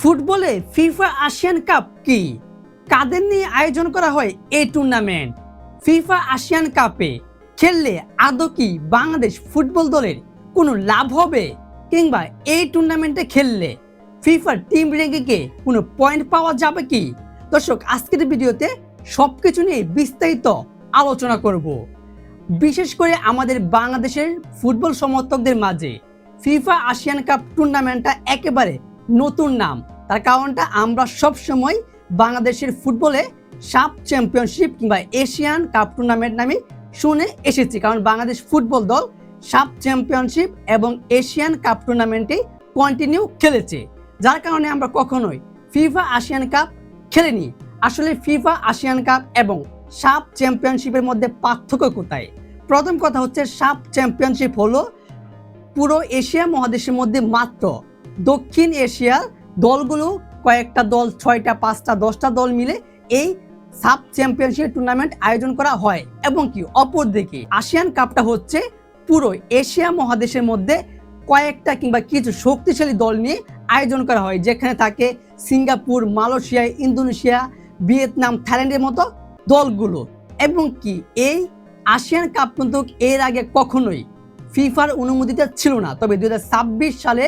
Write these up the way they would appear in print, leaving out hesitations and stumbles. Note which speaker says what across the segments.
Speaker 1: ফুটবলে FIFA Asian cup কি? কাদের নিয়ে আয়োজন করা হয় এই টুর্নামেন্ট? ফিফা এশিয়ান কাপে খেললে আদৌ কি বাংলাদেশ ফুটবল দলের কোনো লাভ হবে, কিংবা এই টুর্নামেন্টে খেললে ফিফার টিম র্যাঙ্কিংয়ে কোনো পয়েন্ট পাওয়া যাবে কি? দর্শক, আজকের ভিডিওতে সবকিছু নিয়ে বিস্তারিত আলোচনা করব। বিশেষ করে আমাদের বাংলাদেশের ফুটবল সমর্থকদের মাঝে ফিফা এশিয়ান কাপ টুর্নামেন্টটা একেবারে নতুন নাম। তার কারণটা আমরা সবসময় বাংলাদেশের ফুটবলে সাব চ্যাম্পিয়নশিপ কিংবা এশিয়ান কাপ টুর্নামেন্ট নামে শুনে এসেছি, কারণ বাংলাদেশ ফুটবল দল সাব চ্যাম্পিয়নশিপ এবং এশিয়ান কাপ টুর্নামেন্টে কন্টিনিউ খেলেছে, যার কারণে আমরা কখনোই ফিফা এশিয়ান কাপ খেলিনি। আসলে ফিফা এশিয়ান কাপ এবং সাব চ্যাম্পিয়নশিপের মধ্যে পার্থক্য কোথায়? প্রথম কথা হচ্ছে, সাব চ্যাম্পিয়নশিপ হলো পুরো এশিয়া মহাদেশের মধ্যে মাত্র দক্ষিণ এশিয়ার দলগুলো, কয়েকটা দল, 6টা 5টা 10টা দল মিলে এই সাব চ্যাম্পিয়নশিপ টুর্নামেন্ট আয়োজন করা হয়। এবং কি অপরদিকে এশিয়ান কাপটা হচ্ছে পুরো এশিয়া মহাদেশের মধ্যে কয়েকটা কিংবা কিছু শক্তিশালী দল নিয়ে আয়োজন করা হয়, যেখানে থাকে সিঙ্গাপুর, মালয়েশিয়া, ইন্দোনেশিয়া, ভিয়েতনাম, থাইল্যান্ডের মতো দলগুলো। এবং কি এই এশিয়ান কাপ কিন্তু এর আগে কখনোই ফিফার অনুমোদিত ছিল না, তবে 2026 সালে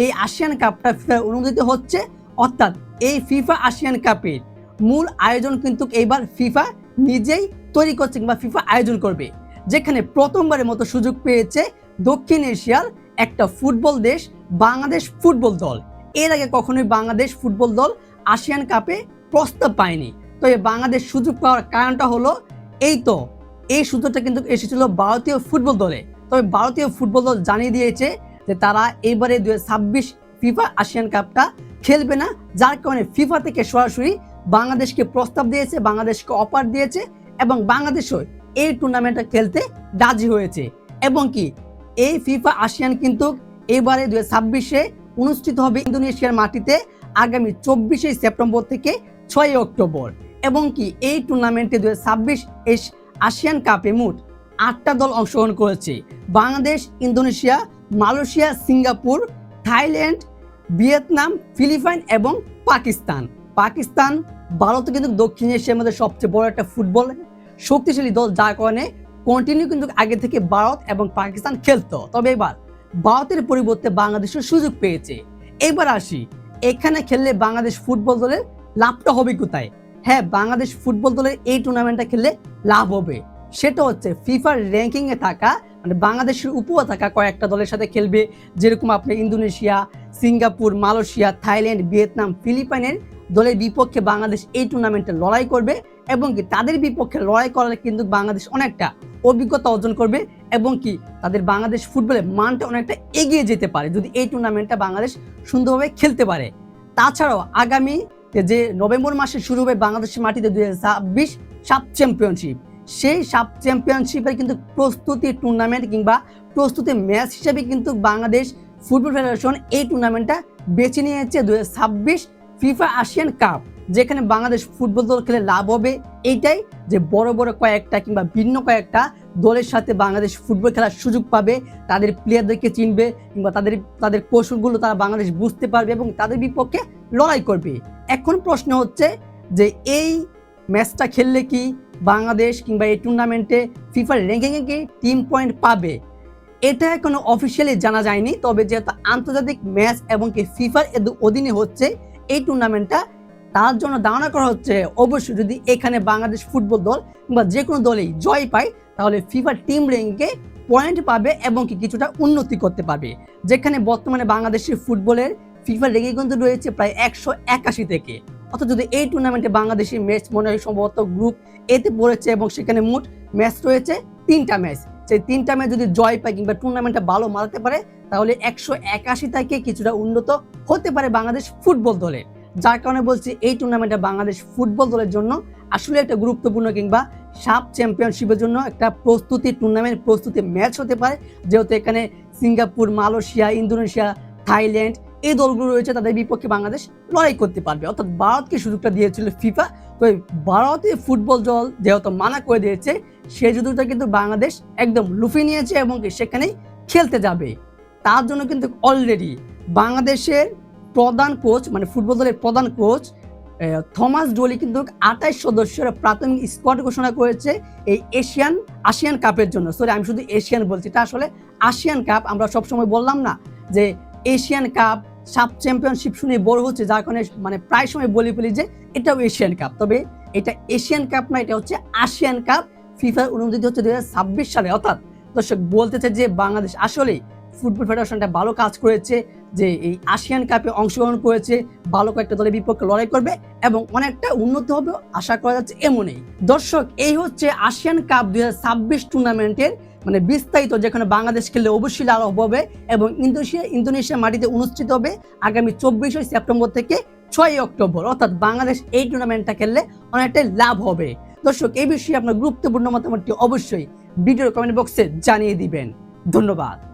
Speaker 1: এই এশিয়ান কাপটা ফিফার অনুমোদিত হচ্ছে। অর্থাৎ এই ফিফা এশিয়ান কাপের মূল আয়োজন কিন্তু এবার ফিফা নিজেই তৈরি করছে কিংবা ফিফা আয়োজন করবে, যেখানে প্রথমবারের মতো সুযোগ পেয়েছে দক্ষিণ এশিয়ার একটা ফুটবল দেশ, বাংলাদেশ ফুটবল দল। এর আগে কখনোই বাংলাদেশ ফুটবল দল এশিয়ান কাপে প্রস্তাব পায়নি। তবে বাংলাদেশ সুযোগ পাওয়ার কারণটা হলো এই সুযোগটা কিন্তু এসেছিল ভারতীয় ফুটবল দলে। তবে ভারতীয় ফুটবল দল জানিয়ে দিয়েছে যে তারা এবারে 2026 ফিফা এশিয়ান কাপটা খেলবে না, যার কারণে ফিফা থেকে সরাসরি বাংলাদেশকে প্রস্তাব দিয়েছে, বাংলাদেশকে অফার দিয়েছে এবং বাংলাদেশও এই টুর্নামেন্টটা খেলতে রাজি হয়েছে। এবং কি এই ফিফা এশিয়ান কিন্তু এবারে 2026-এ অনুষ্ঠিত হবে ইন্দোনেশিয়ার মাটিতে আগামী 24 সেপ্টেম্বর থেকে 6 অক্টোবর। এবং কি এই টুর্নামেন্টে 2026 এশিয়ান কাপে মোট 8টা দল অংশগ্রহণ করেছে। Bangladesh, Indonesia, Malaysia, Singapore, Thailand, Vietnam, Philippines এবং পাকিস্তান ভারত কিন্তু দক্ষিণ এশিয়ার মধ্যে সবচেয়ে বড় একটা ফুটবল শক্তিশালী দল, যার কারণে কন্টিনিউ কিন্তু আগে থেকে ভারত এবং পাকিস্তান খেলতো। তবে এবার ভারতের পরিবর্তে বাংলাদেশের সুযোগ পেয়েছে। এবার আসি, এখানে খেললে বাংলাদেশ ফুটবল দলের লাভটা হবে কোথায়? হ্যাঁ, বাংলাদেশ ফুটবল দলের এই টুর্নামেন্টটা খেললে লাভ হবে। সেটা হচ্ছে ফিফার র্যাঙ্কিংয়ে থাকা, মানে বাংলাদেশের উপরে থাকা কয়েকটা দলের সাথে খেলবে, যেরকম আপনি Indonesia, Singapore, Malaysia, Thailand, Vietnam, ফিলিপাইনের দলের বিপক্ষে বাংলাদেশ এই টুর্নামেন্টে লড়াই করবে। এবং কি তাদের বিপক্ষে লড়াই করলে কিন্তু বাংলাদেশ অনেকটা অভিজ্ঞতা অর্জন করবে এবং কি তাদের বাংলাদেশ ফুটবলের মানটা অনেকটা এগিয়ে যেতে পারে যদি এই টুর্নামেন্টটা বাংলাদেশ সুন্দরভাবে খেলতে পারে। তাছাড়াও আগামী যে নভেম্বর মাসে শুরু হবে বাংলাদেশের মাটিতে 2026 সাব চ্যাম্পিয়নশিপ, সেই সাব চ্যাম্পিয়নশিপের কিন্তু প্রস্তুতি টুর্নামেন্ট কিংবা প্রস্তুতি ম্যাচ হিসেবে কিন্তু বাংলাদেশ ফুটবল ফেডারেশন এই টুর্নামেন্টটা বেছে নিয়েছে 2026 ফিফা এশিয়ান কাপ, যেখানে বাংলাদেশ ফুটবল দল খেলে লাভ হবে এইটাই যে বড় বড় কয়েকটা কিংবা ভিন্ন কয়েকটা দলের সাথে বাংলাদেশ ফুটবল খেলার সুযোগ পাবে, তাদের প্লেয়ারদেরকে চিনবে কিংবা তাদের কৌশলগুলো তারা বাংলাদেশ বুঝতে পারবে এবং তাদের বিপক্ষে লড়াই করবে। এখন প্রশ্ন হচ্ছে যে এই ম্যাচটা খেললে কি বাংলাদেশ কিংবা এই টুর্নামেন্টে ফিফার র্যাঙ্কিংয়ে কি টিম পয়েন্ট পাবে? এটা এখনো অফিসিয়ালি জানা যায়নি। তবে যেহেতু আন্তর্জাতিক ম্যাচ এবং কি ফিফার অধীনে হচ্ছে এই টুর্নামেন্টটা, তার জন্য ধারণা করা হচ্ছে অবশ্যই যদি এখানে বাংলাদেশ ফুটবল দল কিংবা যে কোনো দলেই জয় পায়, তাহলে ফিফার টিম র্যাঙ্কিংয়ে পয়েন্ট পাবে এবং কি কিছুটা উন্নতি করতে পারবে। যেখানে বর্তমানে বাংলাদেশের ফুটবলের ফিফার র্যাঙ্কিং কিন্তু রয়েছে প্রায় 181 থেকে। অর্থাৎ যদি এই টুর্নামেন্টে বাংলাদেশের ম্যাচ মনে হয় সম্ভবত গ্রুপ এতে পড়েছে এবং সেখানে মোট ম্যাচ রয়েছে 3টা ম্যাচ, সেই 3টা ম্যাচ যদি জয় পায় কিংবা টুর্নামেন্টটা ভালো মারাতে পারে, তাহলে 181 থেকে কিছুটা উন্নত হতে পারে বাংলাদেশ ফুটবল দলের। যার কারণে বলছি এই টুর্নামেন্টটা বাংলাদেশ ফুটবল দলের জন্য আসলে একটা গুরুত্বপূর্ণ কিংবা সাব চ্যাম্পিয়নশিপের জন্য একটা প্রস্তুতি টুর্নামেন্ট, প্রস্তুতি ম্যাচ হতে পারে। যেহেতু এখানে সিঙ্গাপুর, মালয়েশিয়া, ইন্দোনেশিয়া, থাইল্যান্ড এই দলগুলো রয়েছে, তাদের বিপক্ষে বাংলাদেশ লড়াই করতে পারবে। অর্থাৎ ভারতকে সুযোগটা দিয়েছিল ফিফা, তো ভারতীয় ফুটবল দল যেহেতু মানা করে দিয়েছে, সেই সুযোগটা কিন্তু বাংলাদেশ একদম লুফে নিয়েছে এবং সেখানেই খেলতে যাবে। তার জন্য কিন্তু অলরেডি বাংলাদেশের প্রধান কোচ মানে ফুটবল দলের প্রধান কোচ থমাস ডোলি কিন্তু 28 সদস্যের প্রাথমিক স্কোয়াড ঘোষণা করেছে এই আসিয়ান কাপের জন্য। সরি, আমি শুধু এশিয়ান বলছি, এটা আসলে আসিয়ান কাপ। আমরা সবসময় বললাম না যে এশিয়ান কাপ, সাব চ্যাম্পিয়নশিপ শুনে বড় হচ্ছে, যার কারণে মানে প্রায় সময় বলে ফেলি যে এটাও এশিয়ান কাপ। তবে এটা এশিয়ান কাপ না, এটা হচ্ছে আসিয়ান কাপ। ফিফার অনুমোদিত হচ্ছে 2026 সালে। অর্থাৎ দর্শক বলতেছে যে বাংলাদেশ আসলে ফুটবল ফেডারেশনটা ভালো কাজ করেছে, যে এই আসিয়ান কাপে অংশগ্রহণ করেছে, ভালো কয়েকটা দলের বিপক্ষে লড়াই করবে এবং অনেকটা উন্নত হবে আশা করা যাচ্ছে। এমনই দর্শক, এই হচ্ছে আসিয়ান কাপ 2026 টুর্নামেন্টের মানে বিস্তারিত, যেখানে বাংলাদেশ খেললে অবশ্যই লাভ হবে এবং ইন্দোনেশিয়া মাটিতে অনুষ্ঠিত হবে আগামী 24 সেপ্টেম্বর থেকে 6 অক্টোবর। অর্থাৎ বাংলাদেশ এই টুর্নামেন্টটা খেললে অনেকটাই লাভ হবে। দর্শক, এই বিষয়ে আপনার গুরুত্বপূর্ণ মতামতটি অবশ্যই ভিডিওর কমেন্ট বক্সে জানিয়ে দিবেন। ধন্যবাদ।